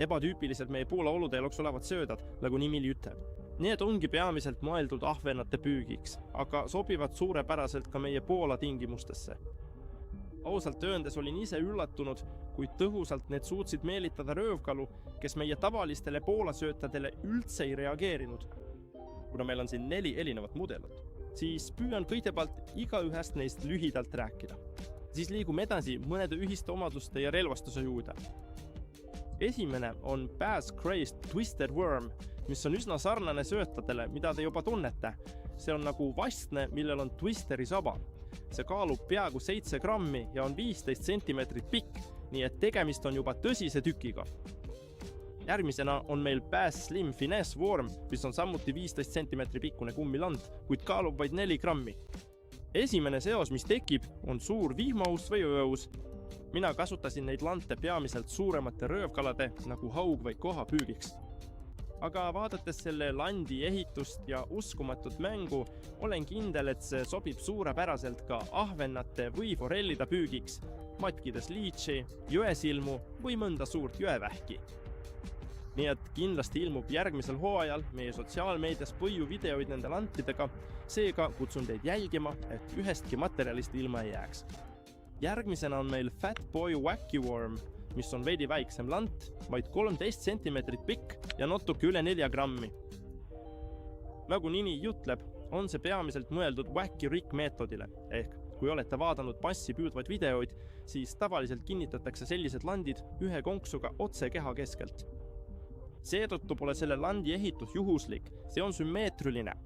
ebatüüpilised meie Poola olude jaoks olevad söödad, nagu nimili ütleb. Need ongi peamiselt mõeldud ahvenate püügiks, aga sobivad suurepäraselt ka meie Poola tingimustesse. Ausalt öeldes olin ise üllatunud, kui tõhusalt need suutsid meelitada röövkalu, kes meie tavalistele Poola söötadele üldse ei reageerinud. Kuna meil on siin 4 erinevat mudelit, siis püüan kõigepealt igaühest neist lühidalt rääkida. Siis liigume edasi mõnede ühiste omaduste ja relvastuse juurde. Esimene on Bass Crazed Twisted Worm, mis on üsna sarnane söötadele, mida te juba tunnete. See on nagu vastne, millel on twisteri saba. See kaalub peaaegu 7 grammi ja on 15 sentimeetrit pikk, nii et tegemist on juba tõsise tükiga. Järgmisena on meil Bass Slim Finesse Worm, mis on samuti 15 sentimeetri pikkune kummiland, kuid kaalub vaid 4 grammi. Esimene seos, mis tekib, on suur vihmaus või ööus. Mina kasutasin neid lante peamiselt suuremate röövkalade nagu haug või koha püügiks. Aga vaadates selle landi ehitust ja uskumatut mängu, olen kindel, et see sobib suurepäraselt ka ahvennate või forellida püügiks, matkides liitsi, jõesilmu või mõnda suurt jõevähki. Nii et kindlasti ilmub järgmisel hooajal meie sotsiaalmeedias põju videoid nende lantidega, seega kutsun teid jälgima, et ühestki materjalist ilma ei jääks. Järgmisena on meil Fat Boy Wacky Worm, mis on veidi väiksem lant, vaid 13 sentimeetrit pikk ja natuke üle 4 grammi. Nagu nimi jutleb, on see peamiselt mõeldud Wacky Rick meetodile, ehk kui olete vaadanud passi püüdvaid videoid, siis tavaliselt kinnitatakse sellised landid ühe konksuga otse keha keskelt. Seetõttu pole selle landi ehitus juhuslik, see on sümmeetriline.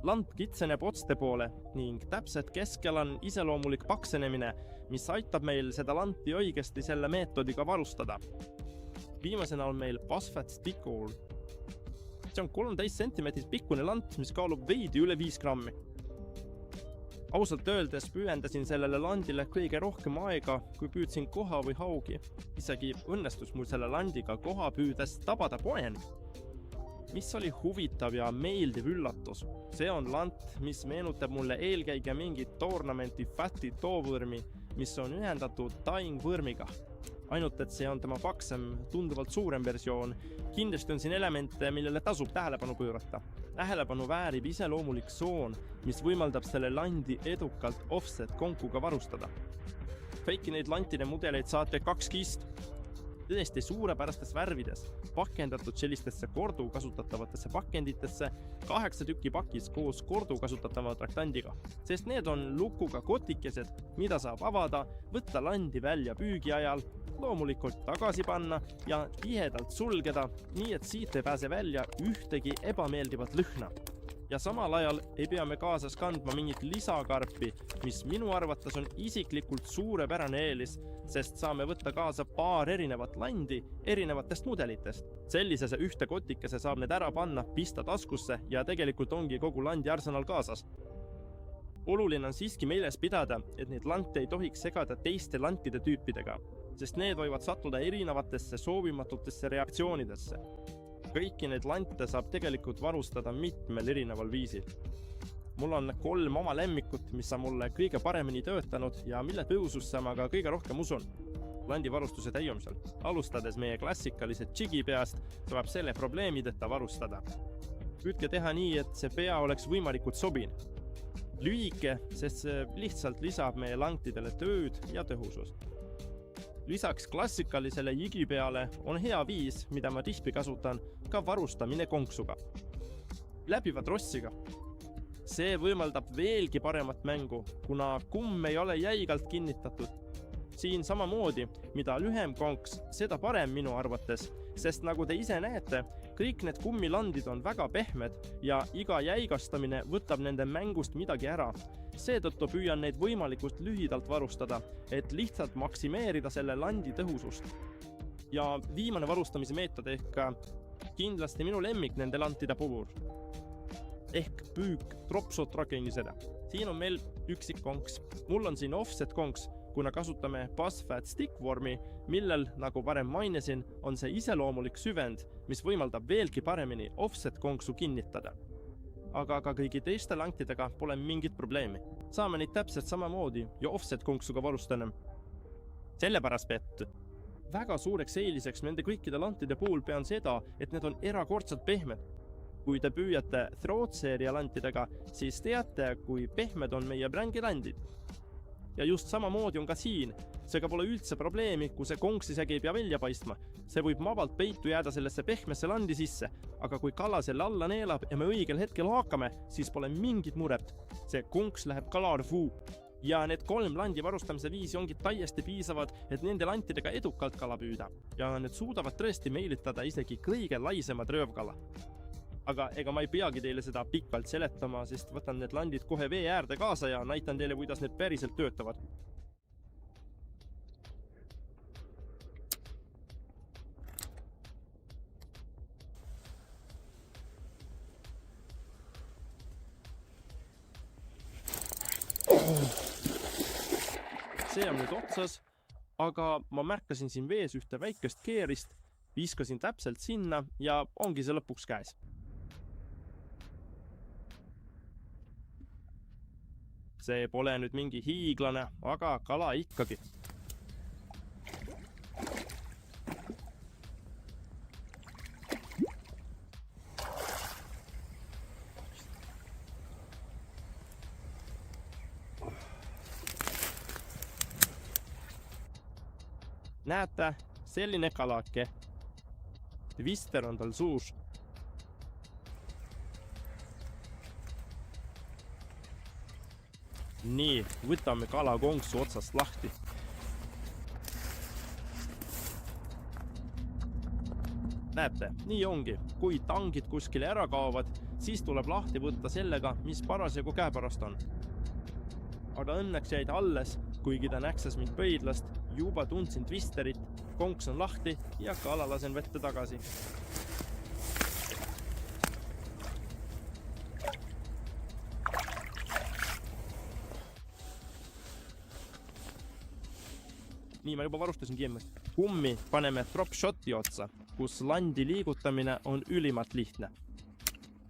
Lant kitseneb otste poole ning täpselt keskel on iseloomulik paksenemine, mis aitab meil seda lanti õigesti selle meetodiga varustada. Viimasena on meil Phosphate Stick Worm. See on 13 sentimeetrit pikkune lant, mis kaalub veidi üle 5 grammi. Ausalt öeldes pühendasin sellele landile kõige rohkem aega, kui püüdsin koha või haugi. Isegi õnnestus mul selle landiga koha püüdes tabada poen. Mis oli huvitav ja meeldiv üllatus. See on lant, mis meenutab mulle eelkäige mingit toornamenti Fati toovõrmi, mis on ühendatud Dying võrmiga. Ainult, et see on tema paksem, tunduvalt suurem versioon. Kindlasti on siin elemente, millele tasub tähelepanu pöörata. Tähelepanu väärib iseloomulik soon, mis võimaldab selle landi edukalt offset konkuga varustada. Kõiki neid lantide mudeleid saate 2 kist. Tõesti suurepärastes värvides, pakendatud sellistesse kordu kasutatavatesse pakenditesse, 8 tükki pakis koos kordu kasutatava traktandiga, sest need on lukuga kotikesed, mida saab avada, võtta landi välja püügi ajal, loomulikult tagasi panna ja tihedalt sulgeda, nii et siit ei pääse välja ühtegi ebameeldivat lõhna. Ja samal ajal ei pea me kaasas kandma mingit lisakarpi, mis minu arvates on isiklikult suurepärane eelis, sest saame võtta kaasa paar erinevat landi erinevatest mudelitest. Sellisese ühte kotikese saab need ära panna, pista taskusse ja tegelikult ongi kogu landi arsenal kaasas. Oluline on siiski meeles pidada, et neid lante ei tohiks segada teiste lantide tüüpidega, sest need võivad sattuda erinevatesse soovimatutesse reaktsioonidesse. Kõiki neid lante saab tegelikult varustada mitmel erineval viisil. Mul on 3 oma lemmikut, mis on mulle kõige paremini töötanud ja mille tõususse ma ka kõige rohkem usun. Landi varustuse täiumisel. Alustades meie klassikalise džigi peast, saab selle probleemideta varustada. Püüdke teha nii, et see pea oleks võimalikult sobin. Lühike, sest see lihtsalt lisab meie lantidele tööd ja tõhusust. Lisaks klassikalisele jigi peale on hea viis, mida ma tihti kasutan, ka varustamine konksuga. Läbiva trossiga. See võimaldab veelgi paremat mängu, kuna kumm ei ole jäigalt kinnitatud. Siin samamoodi, mida lühem konks, seda parem minu arvates, sest nagu te ise näete, kõik need kummilandid on väga pehmed ja iga jäigastamine võtab nende mängust midagi ära. Seetõttu püüan neid võimalikult lühidalt varustada, et lihtsalt maksimeerida selle landi tõhusust. Ja viimane varustamise meetod ehk kindlasti minu lemmik nende lantide puhul. Ehk püük tropsotrakenisele. Siin on meil üksik konks. Mul on siin offset konks, kuna kasutame Phosphate Stick Wormi, millel, nagu varem mainisin, on see iseloomulik süvend, mis võimaldab veelgi paremini offset konksu kinnitada. Aga ka kõigi teiste lantidega pole mingit probleemi. Saame neid täpselt samamoodi ja offset konksuga varustame. Sellepärast, et Väga suureks eeliseks nende kõikide lantide puhul pean seda, et need on erakordselt pehmed. Kui te püüate Throat-seeria lantidega, siis teate, kui pehmed on meie brängilandid. Ja just samamoodi on ka siin. Seega pole üldse probleemi, kui see konks isegi ei pea välja paistma. See võib vabalt peitu jääda sellesse pehmesse landi sisse, aga kui kala selle alla neelab ja me õigel hetkel haakame, siis pole mingit muret. See konks läheb kalarfuu. Ja need 3 landi varustamise viisi ongi täiesti piisavad, et nende lantidega edukalt kala püüda. Ja need suudavad tõesti meelitada isegi kõige laisemad röövkala. Aga ega ma ei peagi teile seda pikalt seletama, sest võtan need landid kohe vee äärde kaasa ja näitan teile, kuidas need päriselt töötavad. See on nüüd otsas, aga ma märkasin siin vees ühte väikest keerist, viskasin täpselt sinna ja ongi see lõpuks käes. See pole nüüd mingi hiiglane, aga kala ikkagi. Näete, selline kalake. Twister on tal suus. Nii, võtame kala konksu otsast lahti. Näete, nii ongi. Kui tangid kuskile ära kaovad, siis tuleb lahti võtta sellega, mis parasjagu käepärast on. Aga õnneks jäid alles, kuigi ta näksas mind pöidlast, juba tundsin Twisterit, konks on lahti ja kala lasen vette tagasi. Nii, ma juba varustasin kiemmast. Kummi paneme drop shoti otsa, kus landi liigutamine on ülimalt lihtne.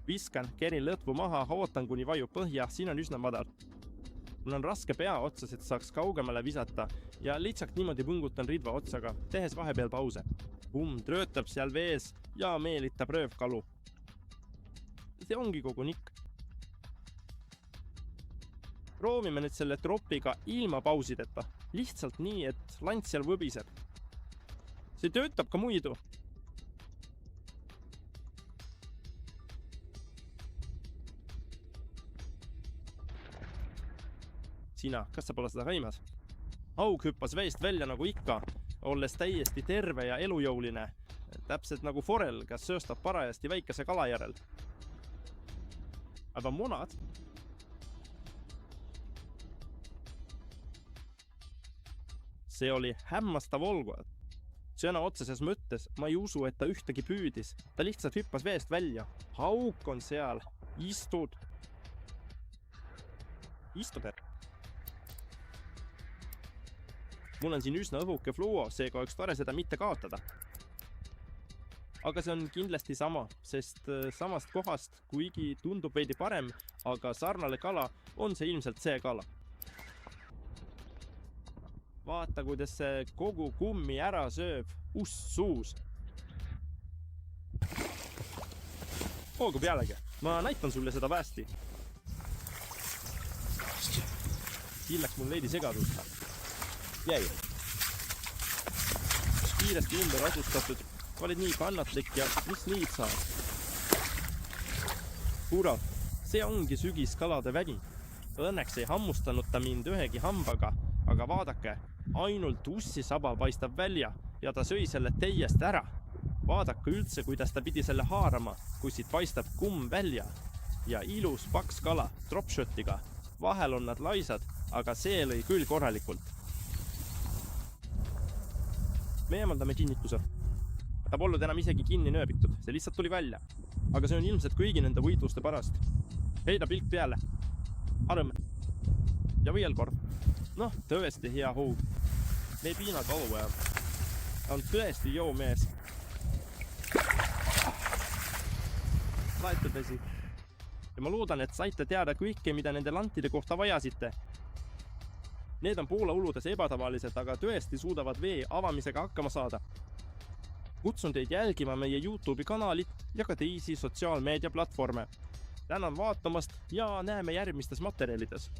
Viskan, kerin lõtvu maha, ootan kuni vajub põhja, siin on üsna madal. Mul on raske pea otsas, et saaks kaugemale visata ja lihtsalt niimoodi põngutan ridva otsaga, tehes vahepeal pause. Kumm tröötab seal vees ja meelitab röövkalu. See ongi kogu nikk. Proovime nüüd selle tropiga ilma pausideta. Lihtsalt nii, et lant seal võbiseb. See töötab ka muidu. Sina, kas sa pole seda kaimas? Haug hüppas veest välja nagu ikka, olles täiesti terve ja elujõuline. Täpselt nagu forel, kes sööstab parajasti väikese kala järel. Aga munad? See oli hämmastav olgu. Sõna otseses mõttes ma ei usu, et ta ühtegi püüdis. Ta lihtsalt hüppas veest välja. Hauk on seal. Istud. Istud. Mul on siin üsna õhuke fluo, seega oleks tore seda mitte kaotada. Aga see on kindlasti sama, sest samast kohast, kuigi tundub veidi parem, aga sarnale kala on see ilmselt see kala. Vaata, kuidas see kogu kummi ära sööb, suus. Hoogu pealegi, ma näitan sulle seda päästi. Siin läks mul veidi segadust. Jäi. Kiiresti ümber asustatud, olid nii kannatlik ja mis niid saab? Kurat, see ongi sügiskalade vägi. Õnneks ei hammustanud ta mind ühegi hambaga, aga vaadake, ainult ussisaba paistab välja ja ta sõi selle täiesti ära. Vaadake üldse, kuidas ta pidi selle haarama, kui siit paistab kumm välja. Ja ilus paks kala, dropshotiga. Vahel on nad laisad, aga see lõi küll korralikult. Me eemaldame kinnituse. Ta polnud enam isegi kinni nööbitud, see lihtsalt tuli välja. Aga see on ilmselt kõigi nende võitluste pärast. Heida pilk peale. Arm. Ja veel kord. Noh, tõesti hea hoog. Me ei piina kalu ja on tõesti jõumees. Laetupesi. Ja ma loodan, et saite teada kõike, mida nende lantide kohta vajasite. Need on Poola oludes ebatavalised, aga tõesti suudavad vee avamisega hakkama saada. Kutsun teid jälgima meie YouTube'i kanalit ja ka teisi sotsiaalmeediaplatvorme. Tänan vaatamast ja näeme järgmistes materjalides.